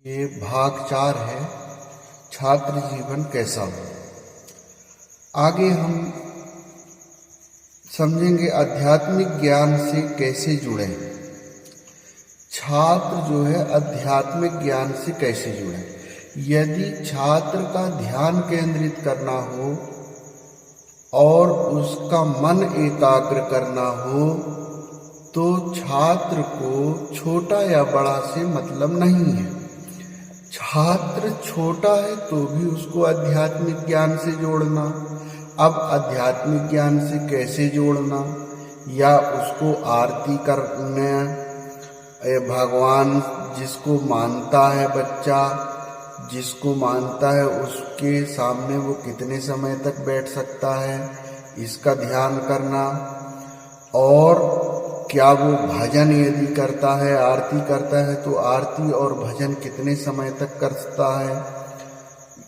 ये भाग 4 है। छात्र जीवन कैसा हो। आगे हम समझेंगे आध्यात्मिक ज्ञान से कैसे जुड़े। छात्र जो है आध्यात्मिक ज्ञान से कैसे जुड़े। यदि छात्र का ध्यान केंद्रित करना हो और उसका मन एकाग्र करना हो तो छात्र को छोटा या बड़ा से मतलब नहीं है। छात्र छोटा है तो भी उसको आध्यात्मिक ज्ञान से जोड़ना। अब आध्यात्मिक ज्ञान से कैसे जोड़ना, या उसको आरती करने, भगवान जिसको मानता है बच्चा, जिसको मानता है उसके सामने वो कितने समय तक बैठ सकता है, इसका ध्यान करना। और क्या वो भजन यदि करता है, आरती करता है तो आरती और भजन कितने समय तक करता है,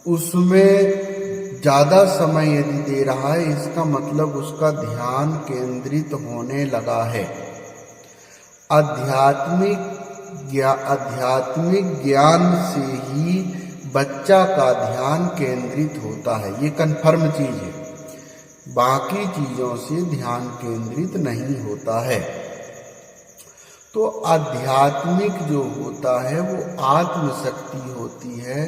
उसमें ज़्यादा समय यदि दे रहा है इसका मतलब उसका ध्यान केंद्रित होने लगा है। आध्यात्मिक ज्ञान से ही बच्चा का ध्यान केंद्रित होता है, ये कन्फर्म चीज़ है। बाकी चीज़ों से ध्यान केंद्रित नहीं होता है। तो आध्यात्मिक जो होता है वो आत्मशक्ति होती है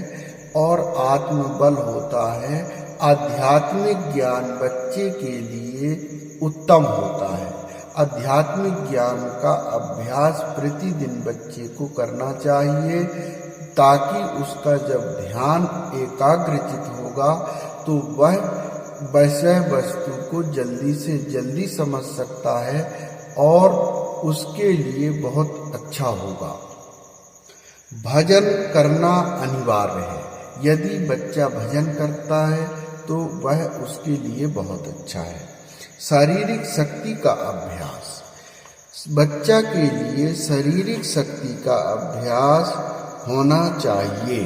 और आत्मबल होता है। आध्यात्मिक ज्ञान बच्चे के लिए उत्तम होता है। आध्यात्मिक ज्ञान का अभ्यास प्रतिदिन बच्चे को करना चाहिए ताकि उसका जब ध्यान एकाग्रचित होगा तो वह विषय वस्तु को जल्दी से जल्दी समझ सकता है और उसके लिए बहुत अच्छा होगा। भजन करना अनिवार्य है। यदि बच्चा भजन करता है तो वह उसके लिए बहुत अच्छा है। शारीरिक शक्ति का अभ्यास, बच्चा के लिए शारीरिक शक्ति का अभ्यास होना चाहिए।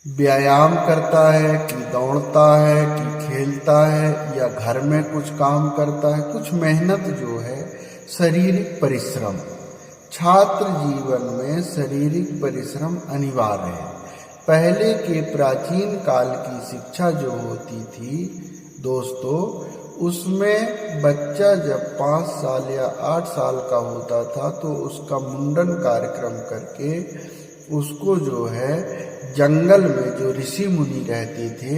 व्यायाम करता है कि दौड़ता है कि खेलता है या घर में कुछ काम करता है, कुछ मेहनत जो है, शारीरिक परिश्रम। छात्र जीवन में शारीरिक परिश्रम अनिवार्य है। पहले के प्राचीन काल की शिक्षा जो होती थी दोस्तों, उसमें बच्चा जब 5 साल या 8 साल का होता था तो उसका मुंडन कार्यक्रम करके उसको जो है जंगल में जो ऋषि मुनि रहते थे,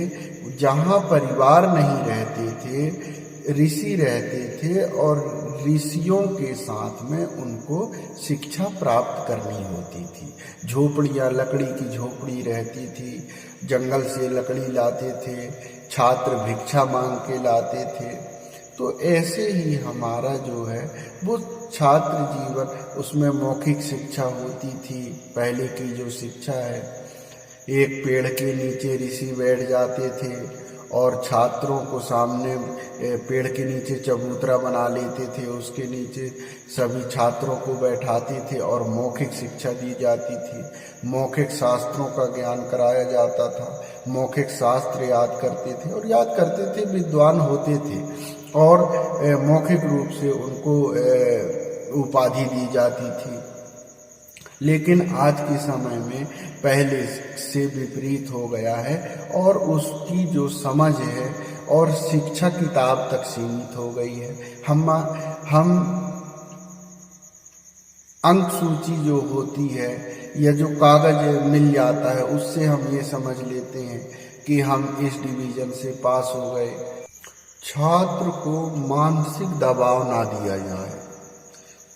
जहाँ परिवार नहीं रहते थे, ऋषि रहते थे और ऋषियों के साथ में उनको शिक्षा प्राप्त करनी होती थी। झोपड़ियाँ, लकड़ी की झोपड़ी रहती थी, जंगल से लकड़ी लाते थे, छात्र भिक्षा मांग के लाते थे। तो ऐसे ही हमारा जो है वो छात्र जीवन, उसमें मौखिक शिक्षा होती थी। पहले की जो शिक्षा है, एक पेड़ के नीचे ऋषि बैठ जाते थे और छात्रों को सामने पेड़ के नीचे चबूतरा बना लेते थे, उसके नीचे सभी छात्रों को बैठाते थे और मौखिक शिक्षा दी जाती थी। मौखिक शास्त्रों का ज्ञान कराया जाता था, मौखिक शास्त्र याद करते थे और याद करते थे, विद्वान होते थे और मौखिक रूप से उनको उपाधि दी जाती थी। लेकिन आज के समय में पहले से विपरीत हो गया है और उसकी जो समझ है और शिक्षा किताब तक सीमित हो गई है। हम अंक सूची जो होती है या जो कागज मिल जाता है उससे हम ये समझ लेते हैं कि हम इस डिवीजन से पास हो गए। छात्र को मानसिक दबाव ना दिया जाए।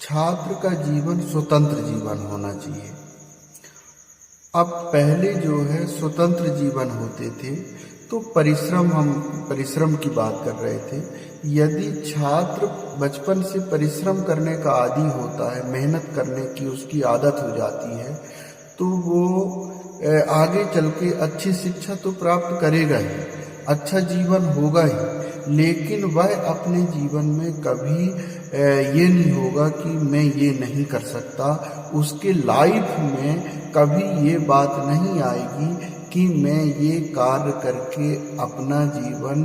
छात्र का जीवन स्वतंत्र जीवन होना चाहिए। अब पहले जो है स्वतंत्र जीवन होते थे तो हम परिश्रम की बात कर रहे थे। यदि छात्र बचपन से परिश्रम करने का आदी होता है, मेहनत करने की उसकी आदत हो जाती है, तो वो आगे चल के अच्छी शिक्षा तो प्राप्त करेगा ही, अच्छा जीवन होगा ही, लेकिन वह अपने जीवन में कभी ये नहीं होगा कि मैं ये नहीं कर सकता। उसके लाइफ में कभी ये बात नहीं आएगी कि मैं ये कार्य करके अपना जीवन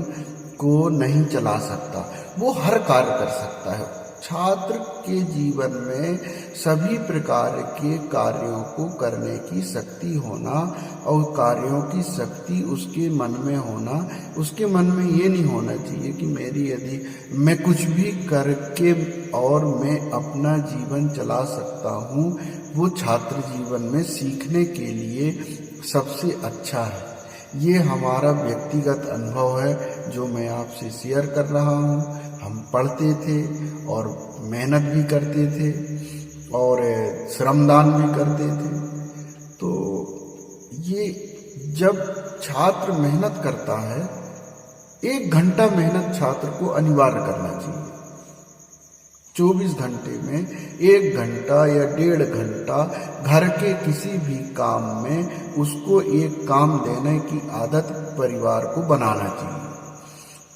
को नहीं चला सकता। वो हर कार्य कर सकता है। छात्र के जीवन में सभी प्रकार के कार्यों को करने की शक्ति होना और कार्यों की शक्ति उसके मन में होना। उसके मन में ये नहीं होना चाहिए कि मेरी यदि मैं कुछ भी करके और मैं अपना जीवन चला सकता हूँ। वो छात्र जीवन में सीखने के लिए सबसे अच्छा है। ये हमारा व्यक्तिगत अनुभव है जो मैं आपसे शेयर कर रहा हूँ। हम पढ़ते थे और मेहनत भी करते थे और श्रमदान भी करते थे। तो ये जब छात्र मेहनत करता है, 1 घंटा मेहनत छात्र को अनिवार्य करना चाहिए। 24 घंटे में 1 घंटा या 1.5 घंटा घर के किसी भी काम में उसको एक काम देने की आदत परिवार को बनाना चाहिए,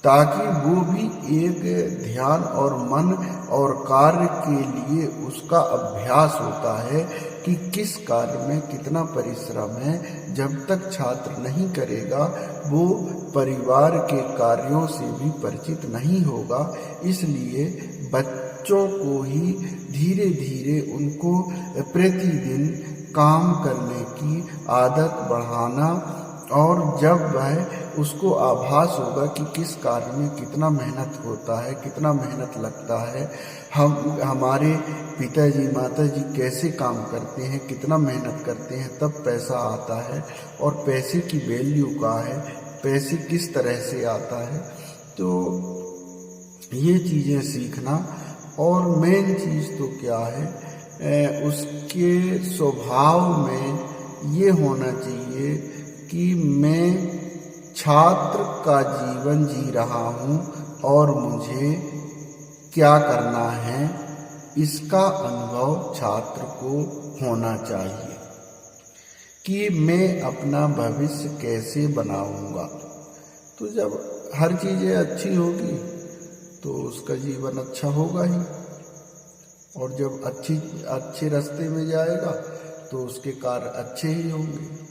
ताकि वो भी एक ध्यान और मन और कार्य के लिए उसका अभ्यास होता है कि किस कार्य में कितना परिश्रम है। जब तक छात्र नहीं करेगा वो परिवार के कार्यों से भी परिचित नहीं होगा। इसलिए बच्चों को ही धीरे धीरे उनको प्रतिदिन काम करने की आदत बढ़ाना, और जब वह उसको आभास होगा कि किस कार्य में कितना मेहनत होता है, कितना मेहनत लगता है, हमारे पिताजी माताजी कैसे काम करते हैं, कितना मेहनत करते हैं, तब पैसा आता है और पैसे की वैल्यू क्या है, पैसे किस तरह से आता है। तो ये चीज़ें सीखना। और मेन चीज़ तो क्या है, उसके स्वभाव में ये होना चाहिए कि मैं छात्र का जीवन जी रहा हूँ और मुझे क्या करना है, इसका अनुभव छात्र को होना चाहिए कि मैं अपना भविष्य कैसे बनाऊंगा। तो जब हर चीज़ें अच्छी होगी तो उसका जीवन अच्छा होगा ही, और जब अच्छे रास्ते में जाएगा तो उसके कार्य अच्छे ही होंगे।